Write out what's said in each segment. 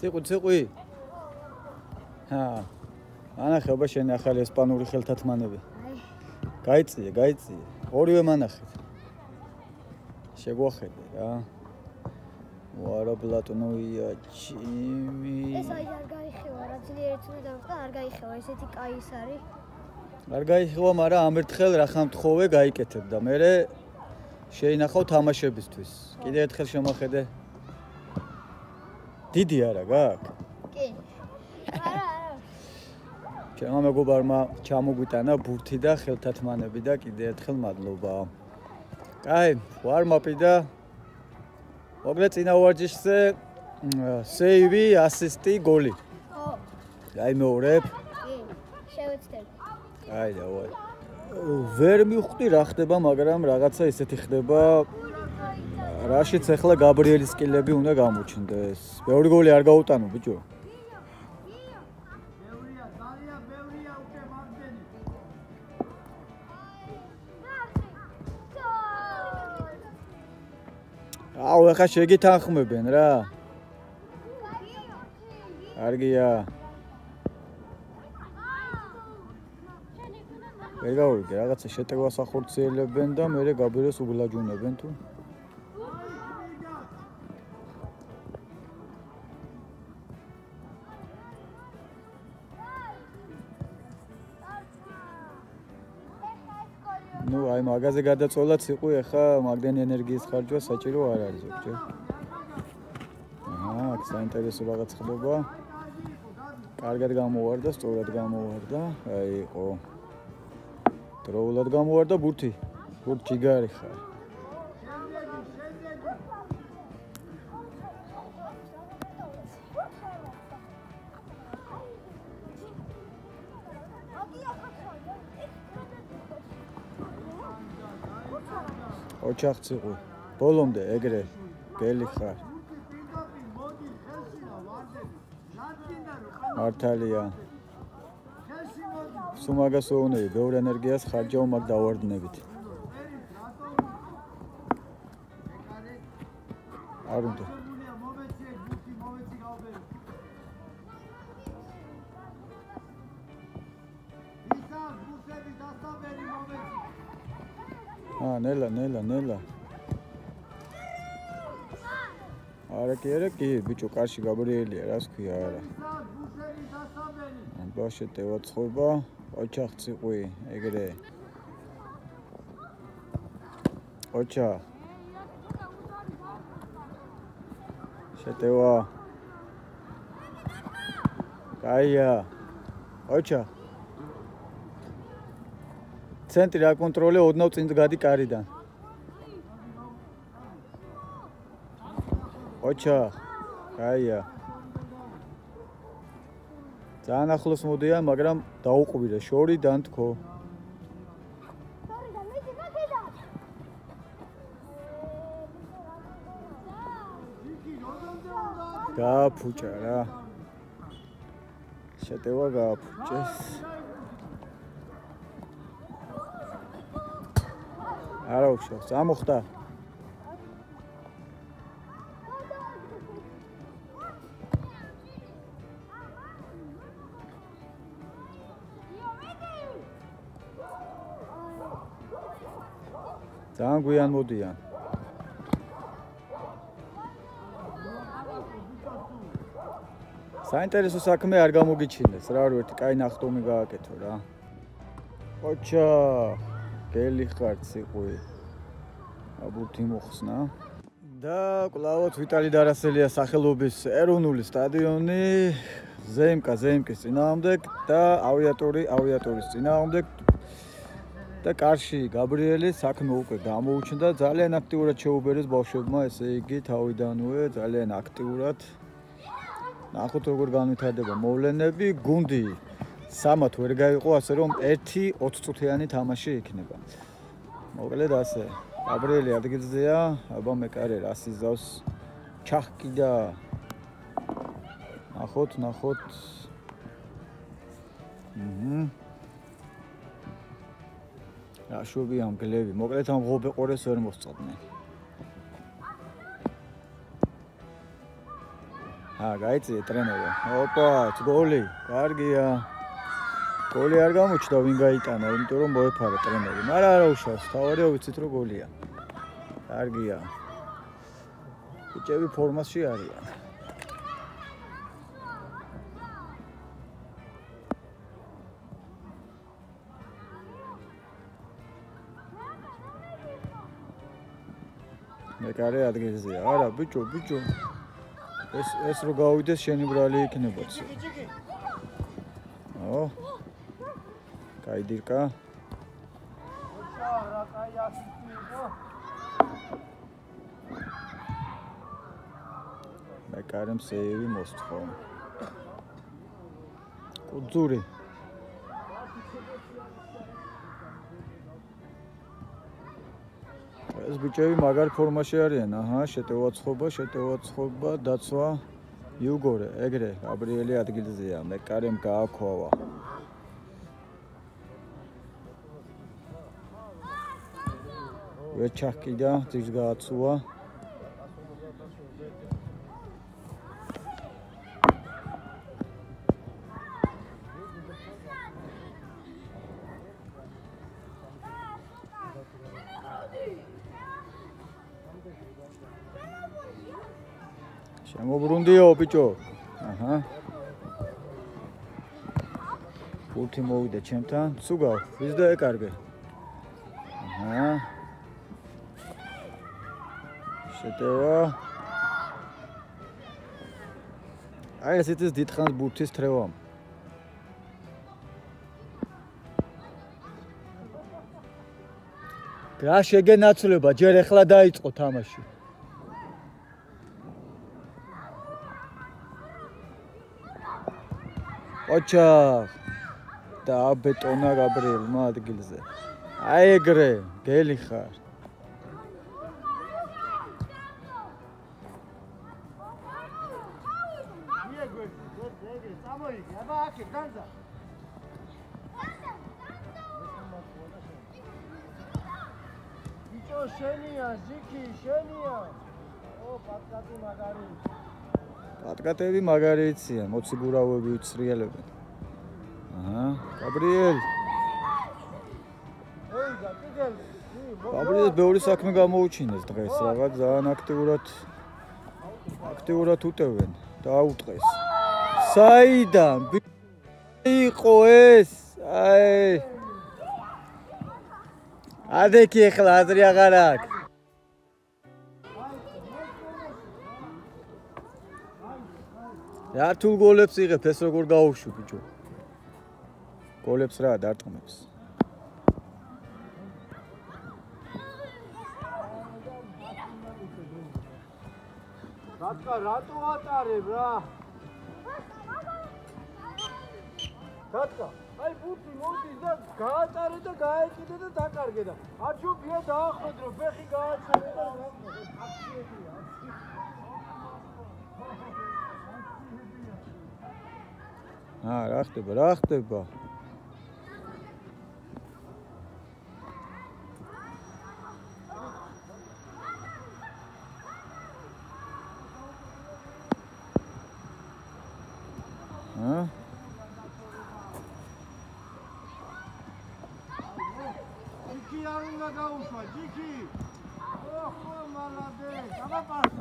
ციყვი. ანახება შენი ახალი ესპანური ხელთათმანები. გაიწიე. ორივე მანახეთ. შეგვახედე რა. ვარა ბლატონოია ჩიმი. ეს აი არ გაიხევა, რა ძლიერიც უნდა დავხდა, არ გაიხევა, ესეთი კაი ის არის. არ გაიხევა, მაგრამ ამ ერთხელ რახან მთხოვე გაიკეთებ და მე შეინახავ თამაშებისთვის. კიდე ერთხელ შემოხედე. დიდი არა გაქვს? კი. არა. ჩემმა მეგობარმა ჩამოგვიტანა ბურთი და ხელთათმანები და კიდე ერთხელ მადლობა. აი, ვარმაპი და მოგლე წინა ვარჯიშზე სეივი, ასისტი, გოლი. ხო. აი მეორებ. კი, შევეცდები. აი დავაი. ვერ მივხვდი რა ხდება, მაგრამ რაღაცა ისეთი ხდება. რაშიც ახლა გაბრიელის სკილები უნდა გამოჩნდეს. ბევრი გოლი არ გაუტანო, ბიჭო. აუ, ახლა შეგითანხმებენ რა. კარგია. ვერ გავიგე, რაღაცა შეტევას ახორციელებენ და მერე გაბრიელს უგლაჯუნებენ თუ. ნუ აი მაგაზე გადაწოლაც იყო ახლა მაგდენი ენერგიის ხარჯვა საჭირო არ არის ზოგჯერ. აქ საინტერესო რაღაც ხდება. კარგად გამოვარდა, სწორად გამოვარდა. აი იყო. დროულად გამოვარდა ბურთი. ბურთი ჯიგარი ხარ. ოჩახციყი. ბოლომდე ეგრე გელი ხარ. მართალია. სუმაგას უუნები, ბევრ ენერგიას ხარჯავ მაგ დავარდნებით. არ უნდა. ნელა. არა კი, ბიჭო, კარში გაბრიელია, რას ქვია, არა. ბაშეტევა ცხობა, ოჩახციყი, ეგრე. ოჩა. შეტევა. კაია. ოჩა. ცენტრი რა კონტროლე, ოდნავ წინ გადი კარიდან. ოჩა. კაია. ძალიან ახლოს მოდიან, მაგრამ დაუყვირე შორი დანთქო. გააფუჭა რა. შეტევა გააფუჭეს. არა უშავს, ამოხდა. ძალიან გვიან მოდიან. საინტერესო საქმე არ გამოგიჩინეს, რა რო ერთი კაი ნახტომი გააკეთო რა. ოჩა, გელი ხარ ციყვი. აბურთი მოხსნა. და კლავოთ ვიტალი დარასელია სახელობის ეროვნული სტადიონი ზემკის წინააღმდეგ და ავიატორის წინააღმდეგ. და კარში გაბრიელი საქმე უკვე გამოუჩნდა, ძალიან აქტიურად შეუბერეს ბავშვებმა, ესე იგი თავიდანვე ძალიან აქტიურად. ნახოთ როგორ განვითარდება მოვლენები, გუნდი სამათ ვერ გაიყო, ასე რომ 1-20 წუთიანი თამაში იქნება. მოკლედ ასე, გაბრიელი ადგილზეა, აბა მეკარე რას იზავს ჩახკიდა. ნახოთ. რაშვები ამ გლევი, მოკლედ ამ ღობე ყორეს ვერ მოსწოდნენ. გაიწიე ტრენერო. ოპა, გოლი. კარგია. გოლი არ გამოჩნდა ვინ გაიტანა, იმიტომ რომ მოეფარა ტრენერი. მაგრამ არა უშავს, თავარია ვიცით რომ გოლია. კარგია. ბიჭები ფორმაში არიან. მეკარე ადგილზეა. არა, ბიჭო. ეს რო გავიდეს შენი ბრალი იქნებოც. ო. კაი დირკა. მეკარემ სეივი მოსთხო. კუძური. ეს ბიჭები მაგარ ფორმაში არიან. აჰა, შეტევაცხობა, დაცვა. იუგორე, ეგრე, გაბრიელი ადგილზეა. მეკარემ გააქოვა. ვეჩახკიდა, ძირს გააცუა. შემოbrundiო ბიჭო. აჰა. ფუთი მოვიდა ჩემთან. სუგავ, ვის დაეკარგე? აჰა. შეტევა. აი ეს ის დიდხანს ბურთის თრევამ. რა შეგენაცვლება, ჯერ ახლა დაიწყო თამაში. ოჩა და აბეტონა გაბრიელმა ადგილზე. აი ეგრე, გელი ხარ. პატკატები მაგარი იციან, მოციგურავები უცრიელებენ. აჰა, გაბრიელ. გაბრიელს ბევრი საქმე გამოუჩინეს დღეს, რაღაც ძალიან აქტიურად უტევენ. დაუტყეს. საიდან იყო ეს? აი. ადექი ახლა აზრი აღარ აქვს. რა თუ გოლებს იღებ, ეს როგორ გაუშვი ბიჭო? გოლებს რა დარტყმებს. რატო ატარებ რა? დატკა, აი ბუთი მოდის და გაატარე და გაეკიდე და დაკარგე და არჩუბია დაახვედრო, ფეხი გააჩერე და აქციებია. რა ხდება?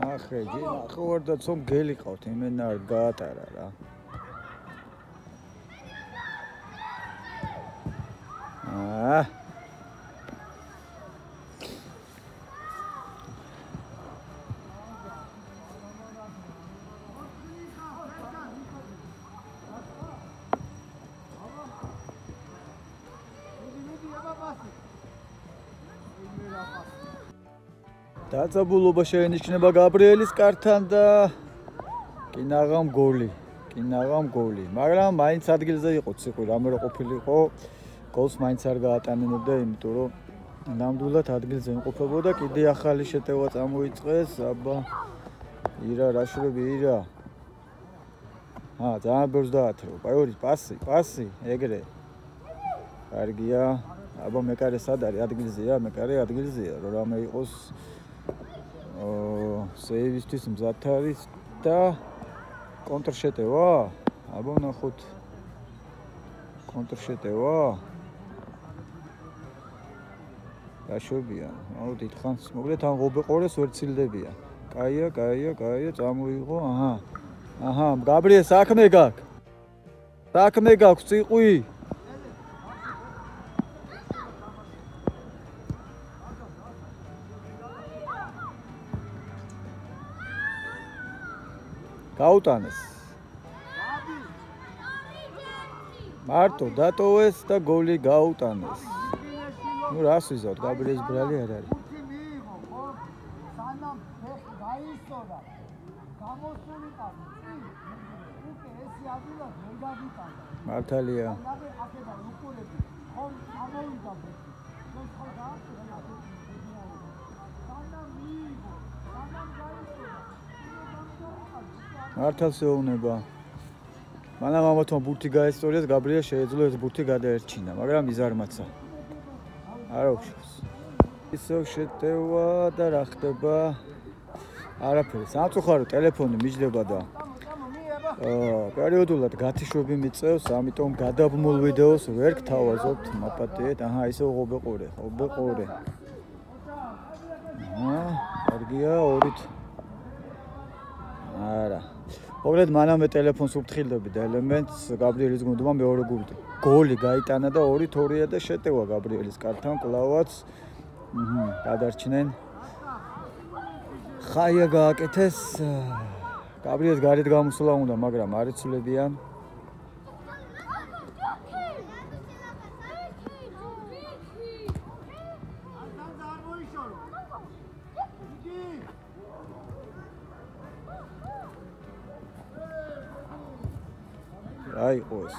ნახე, ვარ და ცომ გელი ყავთ, იმენა არ გაატარა რა. დაწაბულობა შეენიშნება გაბრიელის კართან და კინაღამ გოლი. მაგრამ მაინც ადგილზე იყო ციყვი, რამე რო ყოფილიყო, გოლს მაინც არ გაატანებდა, იმიტომ რომ ნამდვილად ადგილზე იმყოფებოდა. კიდე ახალი შეტევა წამოიწყეს, აბა ირა რაშრები ირა. ძალიან ბევრს დაათრო. პაიორი პასი, ეგრე. კარგია. აბა მეკარე სად არის? ადგილზეა, მეკარე ადგილზეა, რომ რამე იყოს სეივისთვის მზად არის და კონტრშეტევა? აბა ნახოთ. კონტრშეტევა? გაშვებია. აუ დიდხანს. მოკლედ ამ ღობეყორეს ვერ ცილდებია. კაია, წამოიღო. აჰა, გაბრიელ საქმე გაქვს. საქმე გაქვს, ციყვი. გაუტანეს. მარტო დატოვეს და გოლი გაუტანეს. ნუ რას ვიზავთ, გაბრიელის ბრალი არ არის. მართალია. მართალს ეუბნება. მანამ ამათმა ბურთი გაესწორიეს, გაბრიელს შეეძლო ეს ბურთი გადაერჩინა, მაგრამ იზარმაცა. არ აუშავს. ისევ შეტევა და რა ხდება? არაფერი. სამწუხარო ტელეფონი მიჯდება და პერიოდულად გათიშვები მიწევს, ამიტომ გადაბმულ ვიდეოს ვერ გთავაზობთ, მაპატიეთ. აჰა, ისევ ღობეყორე. კარგია, ორით. არა. მოკლედ მანამდე ტელეფონს უფრთხილდები და ელემენტს გაბრიელის გუნდმა მეორე გოლი გაიტანა და 2-2-ია და შეტევა გაბრიელის კართან კლავაც. გადარჩნენ. ხაია გააკეთეს. გაბრიელს გარეთ გამოსვლა უნდა, მაგრამ არ იცვლებიან. აიყო ეს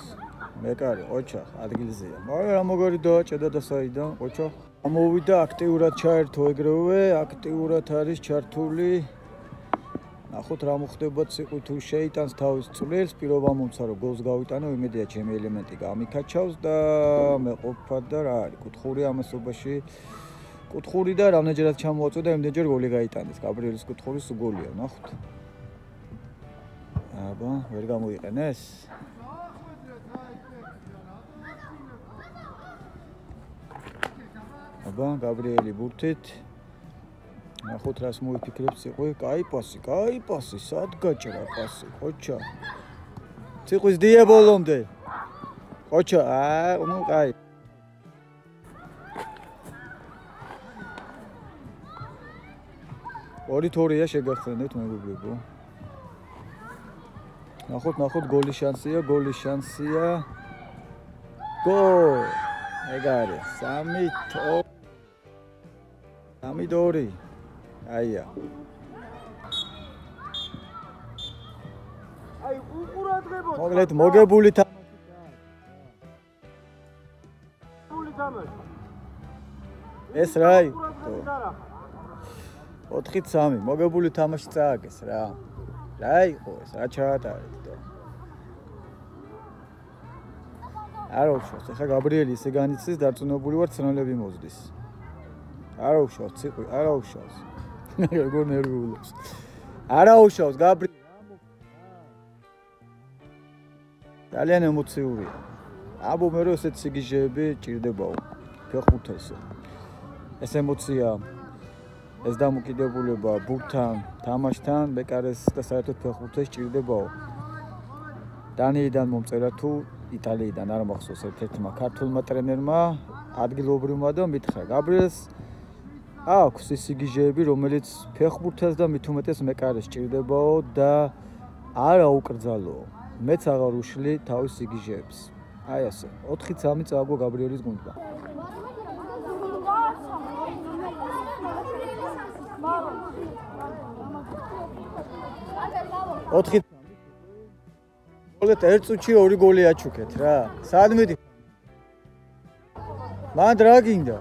მეკარი ოჩახ ადგილზეა. მაგრამ როგორი დააჭედა და საიდან ოჩახ ამოვიდა აქტიურად ჩაერთო ეგრევე, აქტიურად არის ჩართული. ნახოთ რა მოხდება ციყვი თუ შეიტანს თავის წვლილს, პირობა მომცა რომ გოლს გავიტანო, იმედია ჩემი ელემენტი გამიქაჩავს და მეყოფა და რა არის, კუთხური ამასობაში. კუთხური და რამდენჯერაც ჩამოაწოდა, იმდენჯერ გოლი გაიტანეს. გაბრიელის კუთხურის გოლია, ნახოთ. აბა, ვერ გამოიყენეს? აბა, გაბრიელი ბურთით. ნახოთ რას მოიფიქრებს ციყვი. კაი პასი, სად გაჭრა პასი, ხოჩა. ციყვის დიე ბოლომდე. ხოჩა, ნუ კაი. ორი-თორია შეგახსენებთ მეგობრებო. ნახოთ გოლის შანსია. გოლ! ეგ არის 3-2. აია. აი უყურადღებოთ. მოკლედ მოგებული თამაში. ეს რაი? 4-3 მოგებული თამაში წააგეს რა. რა იყო ეს? რა ჩაატარეთ და არ უშავს. ეხლა გაბრიელი ისე განიცდის, დარწმუნებული ვარ, ცნოლები მოზდის. არ უშავს ციყვი, არ უშავს. როგორ ნერვიულობს. არ უშავს გაბრიელი. ძალიან ემოციურია. აბო მე რო ესეთ სიგიჟეები ჭირდებაო. ფეხბურთელსო. ეს ემოცია, ეს დამოკიდებულება ბურთთან, თამაშთან, მეკარეს და საერთოდ ფეხბურთეს ჭირდებაო. დანიიდან მომწერა თუ იტალიიდან არ მახსოვს ერთ-ერთმა ქართულმა ტრენერმა, ადგილობრივმა და მითხრა, გაბრიელს აქვს ის სიგიჟეები, რომელიც ფეხბურთელს და მით უმეტეს მეკარეს ჭირდებაო და არ აუკრძალო. მეც აღარ უშლი თავის სიგიჟეებს. აი ასე, 4-3 წააგო გაბრიელის გუნდმა. მოკლედ ერთ წუთში 2 გოლი აჩუქეთ რა. სად მიდი? მანდ რა გინდა?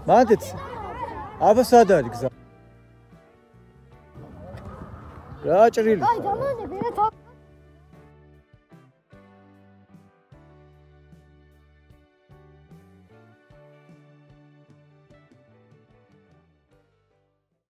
მანდეც აბა სად არის გზა? რა ჭრილი? აი, დამანე, ბერა